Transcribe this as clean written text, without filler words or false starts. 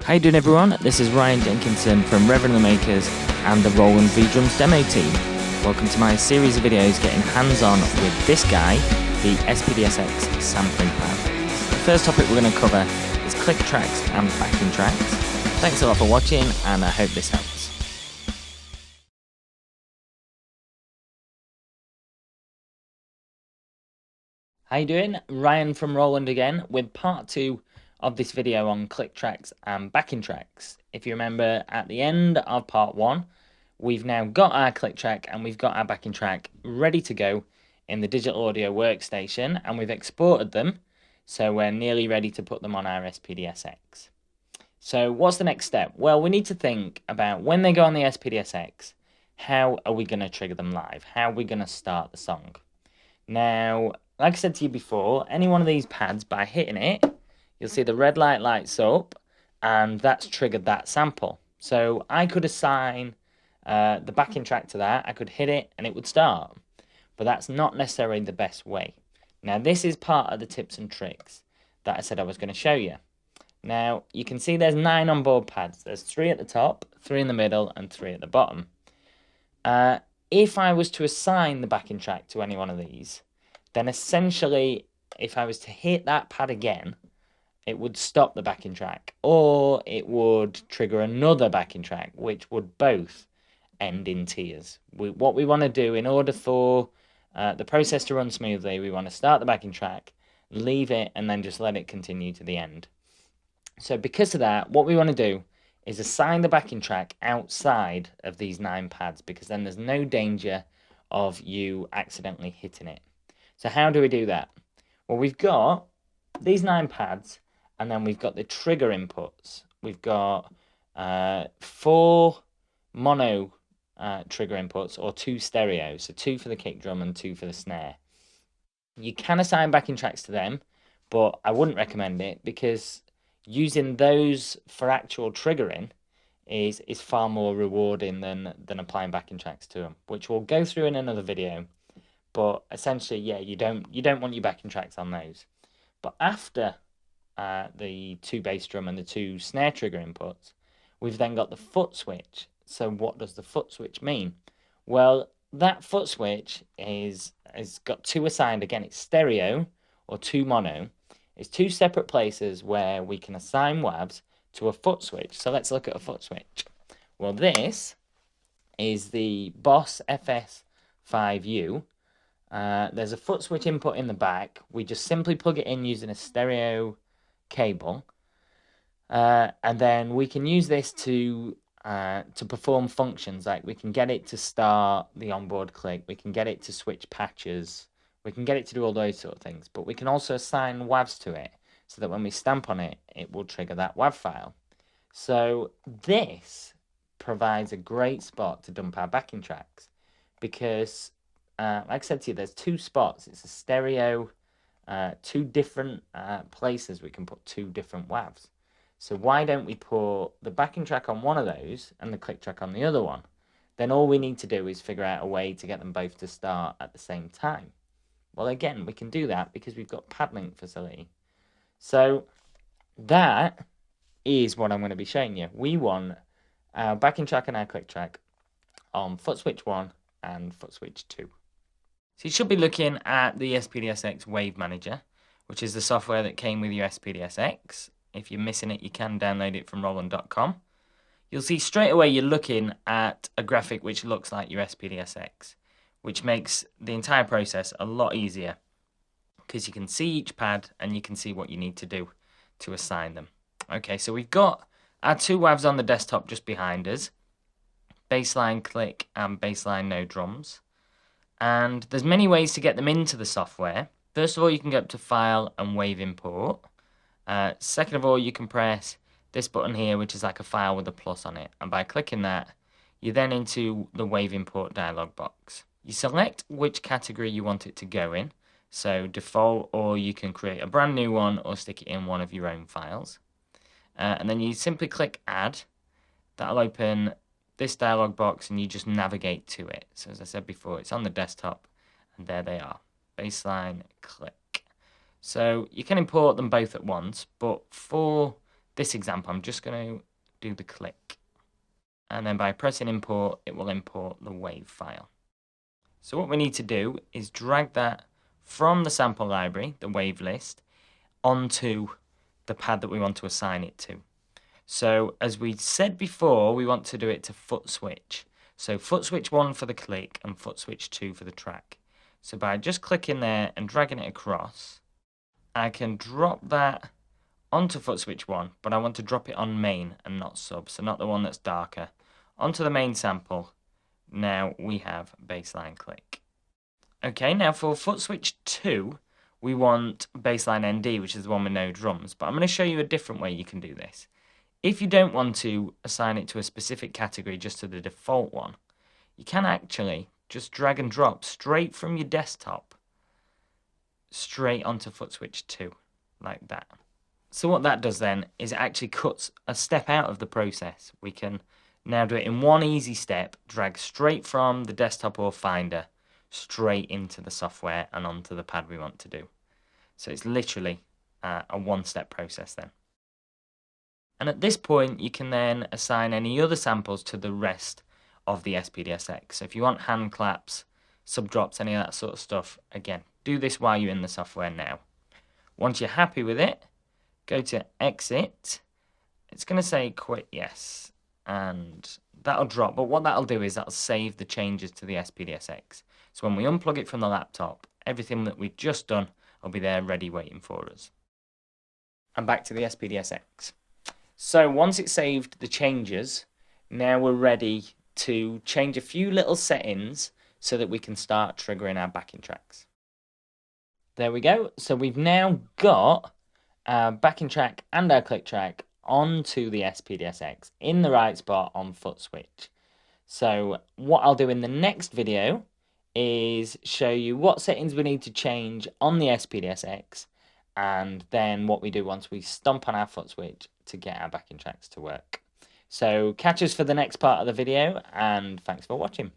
How you doing, everyone? This is Ryan Jenkinson from Reverend And The Makers and the Roland V-Drums demo team. Welcome to my series of videos getting hands-on with this guy, the SPD-SX sampling pad. The first topic we're going to cover is click tracks and backing tracks. Thanks a lot for watching, and I hope this helps. How you doing? Ryan from Roland again with part 2 of this video on click tracks and backing tracks. If you remember, at the end of part 1, we've now got our click track and we've got our backing track ready to go in the digital audio workstation, and we've exported them, so we're nearly ready to put them on our SPD-SX. So what's the next step? Well, we need to think about when they go on the SPD-SX, how are we going to trigger them live? How are we going to start the song? Now, like I said to you before, any one of these pads, by hitting it, you'll see the red light lights up, and that's triggered that sample. So I could assign the backing track to that. I could hit it and it would start, but that's not necessarily the best way. Now, this is part of the tips and tricks that I said I was going to show you. Now, you can see there's 9 onboard pads. There's 3 at the top, 3 in the middle, and 3 at the bottom. If I was to assign the backing track to any one of these, then essentially, if I was to hit that pad again, it would stop the backing track, or it would trigger another backing track, which would both end in tears. What we want to do in order for the process to run smoothly, we want to start the backing track, leave it, and then just let it continue to the end. So because of that, what we want to do is assign the backing track outside of these 9 pads, because then there's no danger of you accidentally hitting it. So how do we do that? Well, we've got these 9 pads, and then we've got the trigger inputs. We've got 4 mono trigger inputs, or 2 stereo, so 2 for the kick drum and 2 for the snare. You can assign backing tracks to them, but I wouldn't recommend it, because using those for actual triggering is far more rewarding than applying backing tracks to them, which we'll go through in another video. But essentially, yeah, you don't want your backing tracks on those. But after the 2 bass drum and the 2 snare trigger inputs, we've then got the foot switch. So what does the foot switch mean? Well, that foot switch has got 2 assigned. Again, it's stereo or 2 mono. It's 2 separate places where we can assign WAVs to a foot switch. So let's look at a foot switch. Well, this is the Boss FS5U. There's a foot switch input in the back. We just simply plug it in using a stereo cable, and then we can use this to perform functions. Like, we can get it to start the onboard click, we can get it to switch patches, we can get it to do all those sort of things, but we can also assign WAVs to it so that when we stamp on it, it will trigger that WAV file. So this provides a great spot to dump our backing tracks, because like I said to you, there's 2 spots. It's a stereo, 2 different places we can put 2 different WAVs. So why don't we put the backing track on one of those and the click track on the other one? Then all we need to do is figure out a way to get them both to start at the same time. Well, again, we can do that because we've got pad link facility. So that is what I'm going to be showing you. We want our backing track and our click track on foot switch 1 and foot switch 2. So you should be looking at the SPD-SX Wave Manager, which is the software that came with your SPD-SX. If you're missing it, you can download it from roland.com. You'll see straight away you're looking at a graphic which looks like your SPD-SX, which makes the entire process a lot easier, because you can see each pad and you can see what you need to do to assign them. Okay, so we've got our 2 WAVs on the desktop just behind us, bassline click and bassline no drums. And there's many ways to get them into the software. First of all, you can go up to File and Wave Import. Second of all, you can press this button here, which is like a file with a plus on it. And by clicking that, you're then into the Wave Import dialog box. You select which category you want it to go in. So default, or you can create a brand new one or stick it in one of your own files. And then you simply click Add. That'll open this dialog box, and you just navigate to it. So as I said before, it's on the desktop, and there they are, bassline click. So you can import them both at once, but for this example, I'm just going to do the click. And then by pressing import, it will import the WAV file. So what we need to do is drag that from the sample library, the WAV list, onto the pad that we want to assign it to. So as we said before, we want to do it to foot switch. So foot switch 1 for the click and foot switch 2 for the track. So by just clicking there and dragging it across, I can drop that onto foot switch 1, but I want to drop it on main and not sub, so not the one that's darker. Onto the main sample, now we have baseline click. Okay, now for foot switch 2, we want baseline ND, which is the one with no drums, but I'm going to show you a different way you can do this. If you don't want to assign it to a specific category, just to the default one, you can actually just drag and drop straight from your desktop straight onto foot switch 2, like that. So what that does then is it actually cuts a step out of the process. We can now do it in one easy step, drag straight from the desktop or Finder straight into the software and onto the pad we want to do. So it's literally a one-step process then. And at this point, you can then assign any other samples to the rest of the SPD-SX. So if you want hand claps, sub drops, any of that sort of stuff, again, do this while you're in the software now. Once you're happy with it, go to exit. It's going to say quit yes, and that'll drop. But what that'll do is that'll save the changes to the SPD-SX. So when we unplug it from the laptop, everything that we've just done will be there ready waiting for us. And back to the SPD-SX. So once it's saved the changes, now we're ready to change a few little settings so that we can start triggering our backing tracks. There we go. So we've now got our backing track and our click track onto the SPD-SX in the right spot on foot switch. So what I'll do in the next video is show you what settings we need to change on the SPD-SX, and then what we do once we stomp on our foot switch to get our backing tracks to work. So catch us for the next part of the video, and thanks for watching.